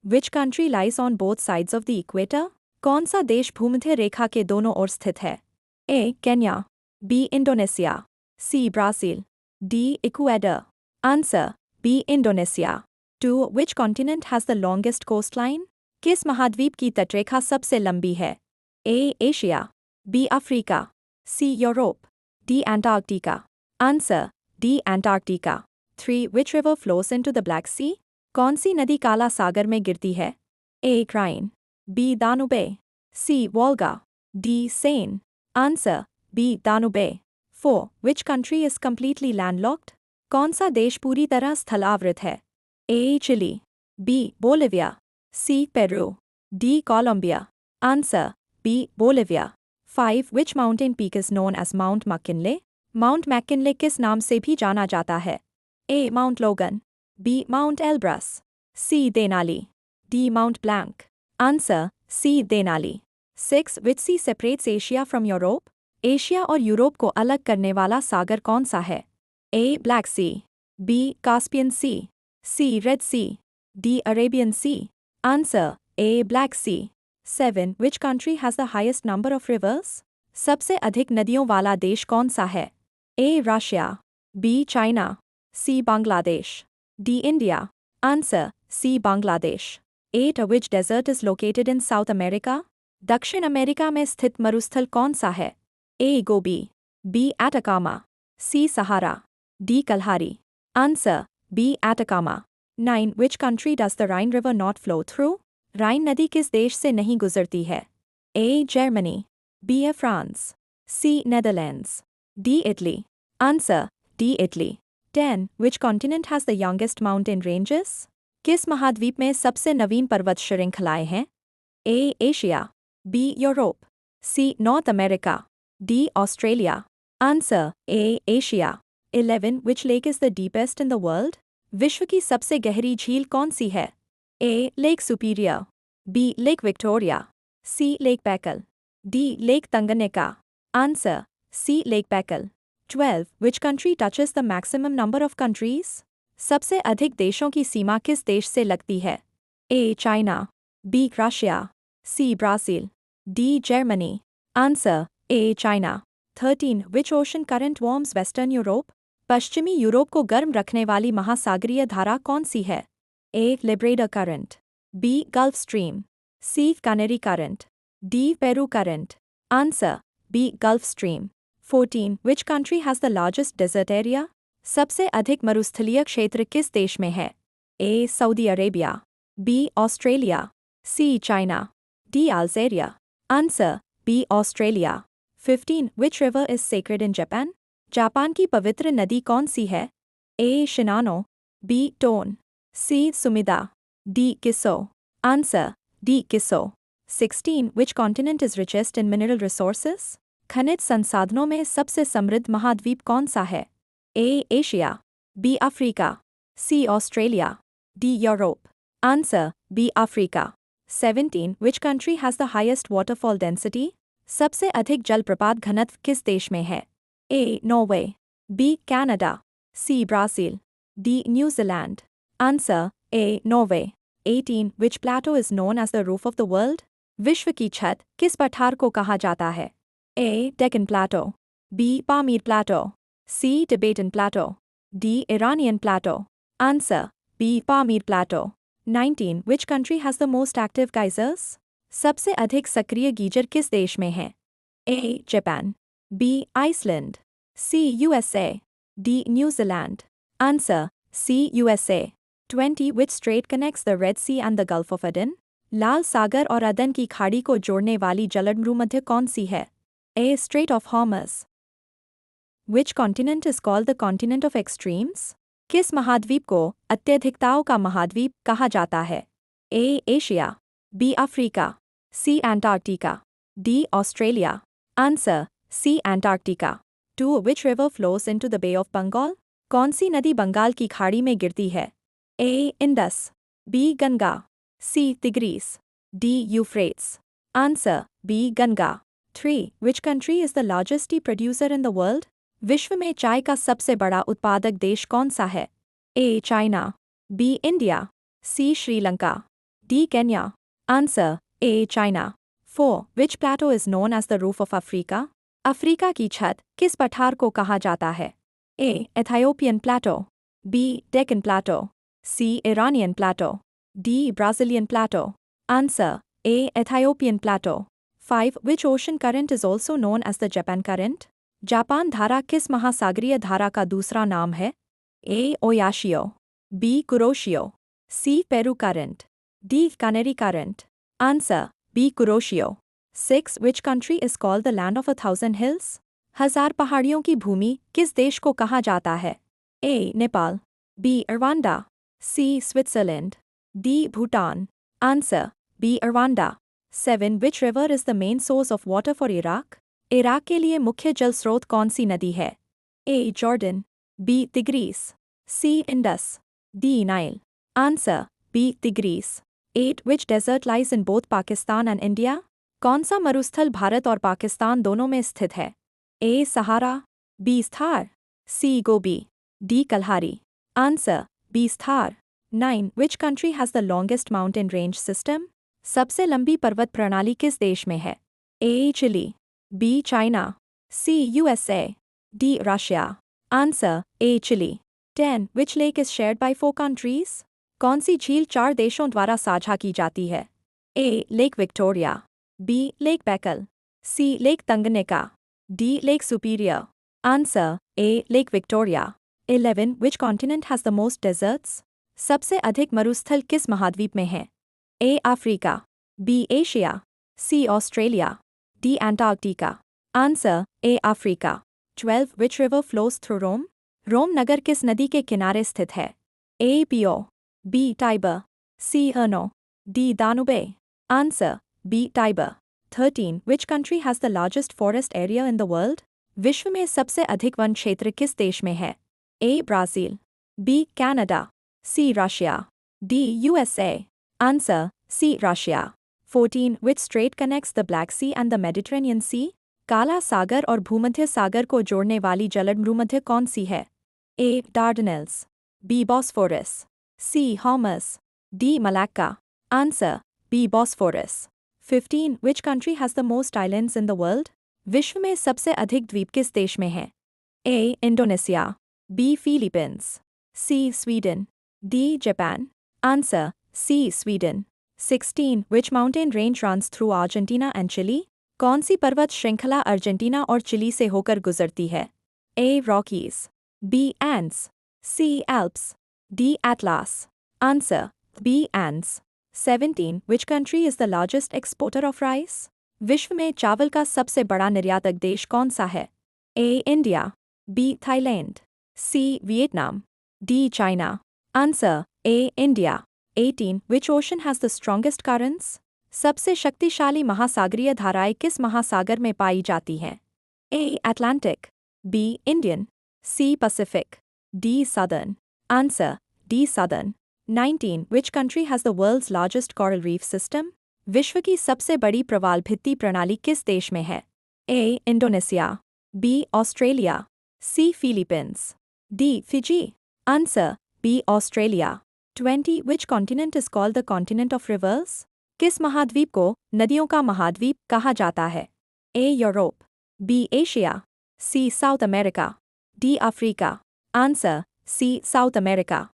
Which country lies on both sides of the equator? कौन सा देश भूमध्य रेखा के दोनों ओर स्थित है? A Kenya, B Indonesia, C Brazil, D Ecuador. Answer B Indonesia. 2. Which continent has the longest coast line? किस महाद्वीप की तटरेखा सबसे लंबी है? A Asia, B Africa, C Europe, D Antarctica. Answer D Antarctica. 3. Which river flows into the Black Sea? कौन सी नदी काला सागर में गिरती है? A Rhine, B Danube, C Volga, D Seine. Answer B Danube. 4. Which country is completely landlocked? कौन सा देश पूरी तरह स्थलावृत है? A Chile, B Bolivia, C Peru, D Colombia. Answer B Bolivia. 5. Which mountain peak is known as Mount McKinley? Mount McKinley किस नाम से भी जाना जाता है? A Mount Logan, B Mount Elbrus, C Denali, D Mont Blanc. Answer C Denali. 6. Which sea separates Asia from Europe? Asia और Europe को अलग करने वाला सागर कौन सा है? A Black Sea, B Caspian Sea Red Sea, D Arabian Sea. Answer A Black Sea. 7. Which country has the highest number of rivers? सबसे अधिक नदियों वाला देश कौन सा है? A Russia, B China, C Bangladesh, D India. Answer C Bangladesh. 8. Which desert is located in South America? दक्षिण America में स्थित मरुस्थल कौन सा है? A Gobi, B Atacama, C Sahara, D Kalahari. Answer B Atacama. 9. Which country does the Rhine river not flow through? Rhine नदी किस देश से नहीं गुजरती है? A Germany, B France, C Netherlands, D Italy. Answer D Italy. 10. Which continent has the youngest mountain ranges? किस महाद्वीप में सबसे नवीन पर्वत श्रृंखलाएं हैं? A Asia, B Europe, C North America, D Australia. Answer A Asia. 11. Which lake is the deepest in the world? विश्व की सबसे गहरी झील कौन सी है? A Lake Superior, B Lake Victoria, C Lake Baikal, D Lake Tanganyika. Answer C Lake Baikal. 12. Which country touches the maximum number of countries? सबसे अधिक देशों की सीमा किस देश से लगती है? A China, B Russia, C Brazil, D Germany. Answer A China. 13. Which ocean current warms western Europe? पश्चिमी यूरोप को गर्म रखने वाली महासागरीय धारा कौन सी है? A Labrador Current, B Gulf Stream, C Canary Current, D Peru Current. Answer B Gulf Stream. 14. Which country has the largest desert area? सबसे अधिक मरुस्थलीय क्षेत्र किस देश में है? A Saudi Arabia, B Australia, C China, D Algeria. Answer B Australia. 15. Which river is sacred in Japan? Japan की पवित्र नदी कौन सी है? A Shinano, B Tone, C Sumida, D Kiso. Answer D Kiso. 16. Which continent is richest in mineral resources? खनिज संसाधनों में सबसे समृद्ध महाद्वीप कौन सा है? A Asia, B Africa, C Australia, D Europe. Answer B Africa. 17. Which country has the highest waterfall density? सबसे अधिक जलप्रपात घनत्व किस देश में है? A Norway, B Canada, C Brazil, D New Zealand. Answer A Norway. 18. Which plateau is known as the roof of the world? विश्व की छत किस पठार को कहा जाता है? A Deccan plateau, B Pamir plateau, C Tibetan plateau, D Iranian plateau. Answer B Pamir plateau. 19. Which country has the most active geysers? सबसे अधिक सक्रिय गीजर किस देश में है? A Japan, B Iceland, C USA, D New Zealand. Answer C USA. 20. Which strait connects the Red Sea and the Gulf of Aden? लाल सागर और अदन की खाड़ी को जोड़ने वाली जलभूमध्य कौन सी है? A Strait of Hormuz. Which continent is called the continent of extremes? किस महाद्वीप को अत्यधिकताओं का महाद्वीप कहा जाता है? A Asia, B Africa, C Antarctica, D Australia. Answer C Antarctica. 2. Which river flows into the Bay of Bengal? कौन सी नदी बंगाल की खाड़ी में गिरती है? A Indus, B Ganga, C Tigris, D Euphrates. Answer B Ganga. 3. Which country is the largest T producer in the world? विश्व में चाय का सबसे बड़ा उत्पादक देश कौन सा है? A China, B India, C Sri Lanka, D. Kenya. Answer A. China. 4. Which plateau is known as the roof of Africa? Africa की छत किस पठार को कहा जाता है? A. Ethiopian Plateau. B. Deccan Plateau. C. Iranian Plateau. D. Brazilian Plateau. Answer A. Ethiopian Plateau. 5. Which ocean current is also known as the Japan current? Japan धारा किस महासागरीय धारा का दूसरा नाम है? A. Oyashio. B. Kuroshio. C. Peru current. D. Canary current. Answer B. Kuroshio. 6. Which country is called the land of 1,000 hills? हजार पहाड़ियों की भूमि किस देश को कहा जाता है? A. Nepal. B. Rwanda. C. Switzerland. D. Bhutan. Answer B. Rwanda. 7. Which river is the main source of water for Iraq? Iraq के लिए मुख्य जल स्रोत कौन सी नदी है? A. Jordan. B. Tigris. C. Indus. D. Nile. Answer B. Tigris. 8. Which desert lies in both Pakistan and India? कौन सा मरुस्थल भारत और पाकिस्तान दोनों में स्थित है? A. Sahara. B. Thar. C. Gobi. D. Kalahari. Answer B. Thar. 9. Which country has the longest mountain range system? सबसे लंबी पर्वत प्रणाली किस देश में है? A. Chile. B. China. C. USA. D. Russia. Answer A. Chile. 10. Which lake is shared by 4 countries? कौन सी झील 4 देशों द्वारा साझा की जाती है? A. Lake Victoria. B. Lake Baikal. C. Lake Tanganyika. D. Lake Superior. Answer A. Lake Victoria. 11. Which continent has the most deserts? सबसे अधिक मरुस्थल किस महाद्वीप में है? A. Africa. B. Asia. C. Australia. D. Antarctica. Answer A. Africa. 12. Which river flows through Rome? रोम नगर किस नदी के किनारे स्थित है? A. Pio. B. Tiber. C. Arno. D. Danube. Answer B. Tiber. 13. Which country has the largest forest area in the world? विश्व में सबसे अधिक वन क्षेत्र किस देश में है? A. Brazil. B. Canada. C. Russia. D. USA. Answer C. Russia. 14. Which strait connects the Black Sea and the Mediterranean Sea? काला सागर और भूमध्य सागर को जोड़ने वाली जलमध्य कौन सी है? A. Dardanelles. B. Bosphorus. C. Hormuz. D. Malacca. Answer B. Bosphorus. 15. Which country has the most islands in the world? विश्व में सबसे अधिक द्वीप किस देश में है? A. Indonesia. B. Philippines. C. Sweden. D. Japan. Answer C. Sweden. 16. Which mountain range runs through Argentina and Chile? कौन सी पर्वत श्रृंखला अर्जेंटीना और चिली से होकर गुजरती है? A. Rockies. B. Andes. C. Alps. D. Atlas. Answer B. Andes. 17. Which country is the largest exporter of rice? विश्व में चावल का सबसे बड़ा निर्यातक देश कौन सा है? A. India. B. Thailand. C. Vietnam. D. China. Answer A. India. 18. Which ocean has the strongest currents? सबसे शक्तिशाली महासागरीय धाराएं किस महासागर में पाई जाती हैं? A. Atlantic. B. Indian. C. Pacific. D. Southern. Answer D. Southern. 19. Which country has the world's largest coral reef system? विश्व की सबसे बड़ी प्रवाल भित्ति प्रणाली किस देश में है? A. Indonesia. B. Australia. C. Philippines. D. Fiji. Answer B. Australia. 20. Which continent is called the continent of rivers? किस महाद्वीप को नदियों का महाद्वीप कहा जाता है? A. Europe. B. Asia. C. South America. D. Africa. Answer C. South America.